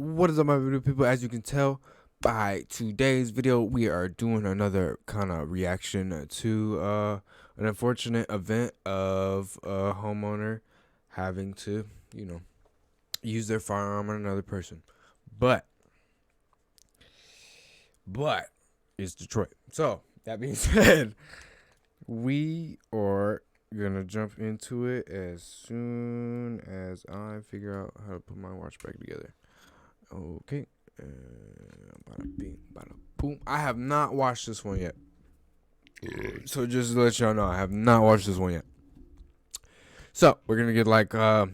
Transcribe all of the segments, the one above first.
What is up, my video people? As you can tell by today's video, we are doing another kind of reaction to an unfortunate event of a homeowner having to, use their firearm on another person. But it's Detroit. So that being said, we are gonna jump into it as soon as I figure out how to put my watch back together. Okay. Bada bing, bada boom. I have not watched this one yet. So just to let y'all know, I have not watched this one yet. So we're gonna get like a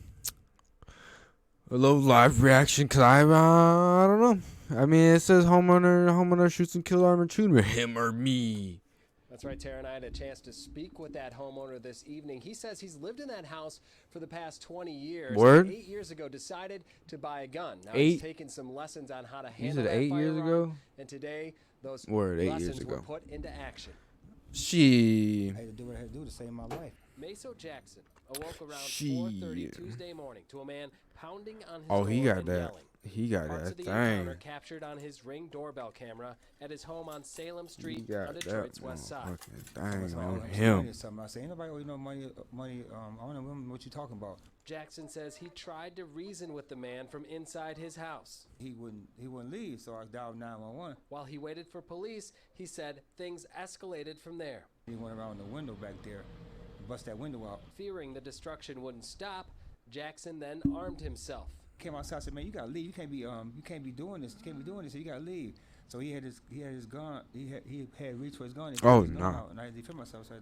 little live reaction, cause I don't know. I mean, it says homeowner shoots and kills armed intruder. Him or me. That's right, Tara, and I had a chance to speak with that homeowner this evening. He says he's lived in that house for the past 20 years. Word? 8 years ago, decided to buy a gun. Now He's taken some lessons on how to handle said that 8 years firearm, ago? and today those 8 years lessons ago. were put into action. She. I had to do what I had to do to save my life. Maiso Jackson awoke around She. 4:30 Tuesday morning to a man pounding on his Oh, door he got and that. yelling. He got Parts that of the thing. encounter captured on his Ring doorbell camera at his home on Salem He Street got on that Detroit's west side. motherfucking thing on I him. say, ain't nobody owe you no money. I don't know what you talking about. Jackson says he tried to reason with the man from inside his house. He wouldn't leave, so I dialed 911. While he waited for police, he said things escalated from there. He went around the window back there, bust that window out. Fearing the destruction wouldn't stop, Jackson then armed himself. Came outside and said, "Man, you gotta leave. You can't be doing this. You can't be doing this. So you gotta leave." So he had his gun. He had reached for his gun. Oh, his gun nah. out, and I had to defend myself. So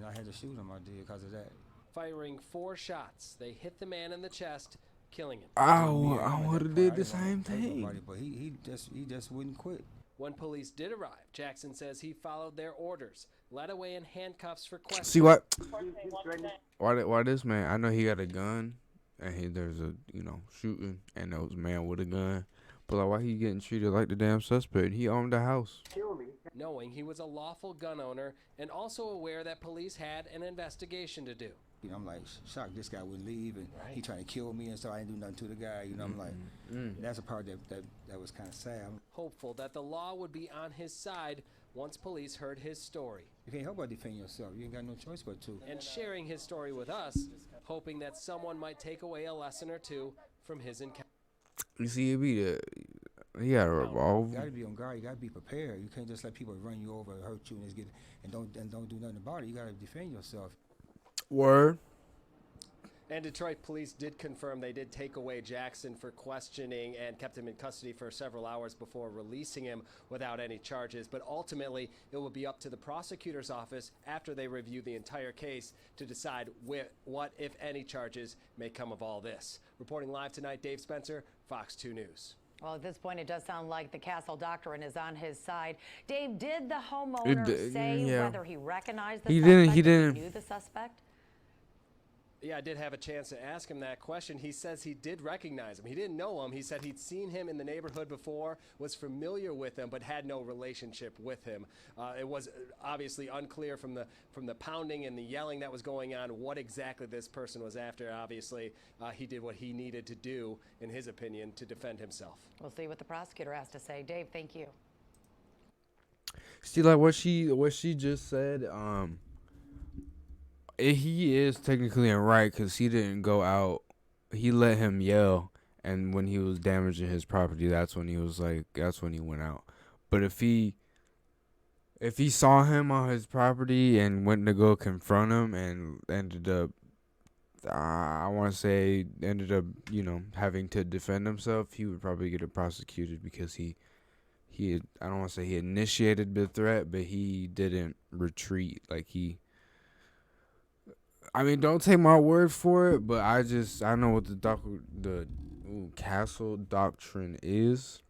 I had to shoot him. I did because of that. Firing 4 shots, they hit the man in the chest, killing him. I I would have did the same thing. Nobody, but he just wouldn't quit. When police did arrive, Jackson says he followed their orders, led away in handcuffs for questioning. See what? Why this man? I know he got a gun, and there's a shooting, and there was a man with a gun. But like, why he getting treated like the damn suspect? He owned the house. Knowing he was a lawful gun owner and also aware that police had an investigation to do. I'm like shocked this guy would leave, and he trying to kill me, and so I didn't do nothing to the guy. I'm like, that's a part that was kind of sad. Hopeful that the law would be on his side once police heard his story. You can't help but defend yourself. You ain't got no choice but to. And sharing his story with us, hoping that someone might take away a lesson or two from his encounter. You see, he got a You revolver. gotta be on guard. You gotta be prepared. You can't just let people run you over, hurt you, and don't do nothing about it. You gotta defend yourself. Word. And Detroit police did confirm they did take away Jackson for questioning and kept him in custody for several hours before releasing him without any charges. But ultimately, it will be up to the prosecutor's office after they review the entire case to decide what, if any, charges may come of all this. Reporting live tonight, Dave Spencer, Fox 2 News. Well, at this point, it does sound like the Castle Doctrine is on his side. Dave, did the homeowner say whether he recognized the suspect? He didn't. He knew the suspect? Yeah, I did have a chance to ask him that question. He says he did recognize him. He didn't know him. He said he'd seen him in the neighborhood before, was familiar with him, but had no relationship with him. It was obviously unclear from the pounding and the yelling that was going on what exactly this person was after. Obviously, he did what he needed to do, in his opinion, to defend himself. We'll see what the prosecutor has to say. Dave, thank you. See, like what she just said. He is technically in right because he didn't go out. He let him yell, and when he was damaging his property, that's when he went out. But if he saw him on his property and went to go confront him and ended up, having to defend himself, he would probably get prosecuted because I don't want to say he initiated the threat, but he didn't retreat. Don't take my word for it, but I know what the Castle Doctrine is,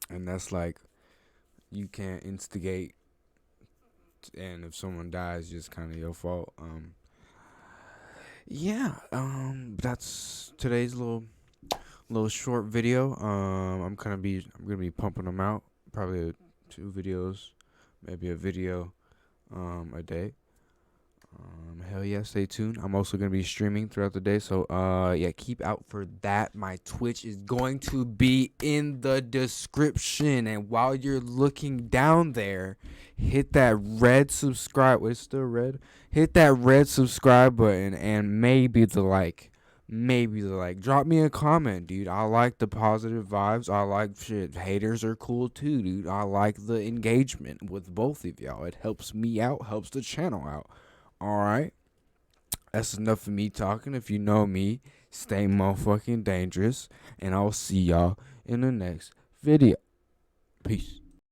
and that's like you can't instigate, and if someone dies, just kind of your fault. That's today's little short video. I'm gonna be pumping them out, probably 2 videos, maybe a video a day. Hell yeah, stay tuned. I'm also gonna be streaming throughout the day, so yeah, keep out for that. My Twitch is going to be in the description, and while you're looking down there, hit that red subscribe. Wait, it's still red. Hit that red subscribe button, and maybe the like. Maybe the like. Drop me a comment, dude. I like the positive vibes. I like shit. Haters are cool too, dude. I like the engagement with both of y'all. It helps me out, helps the channel out. All right. That's enough of me talking. If you know me, stay motherfucking dangerous. And I'll see y'all in the next video. Peace.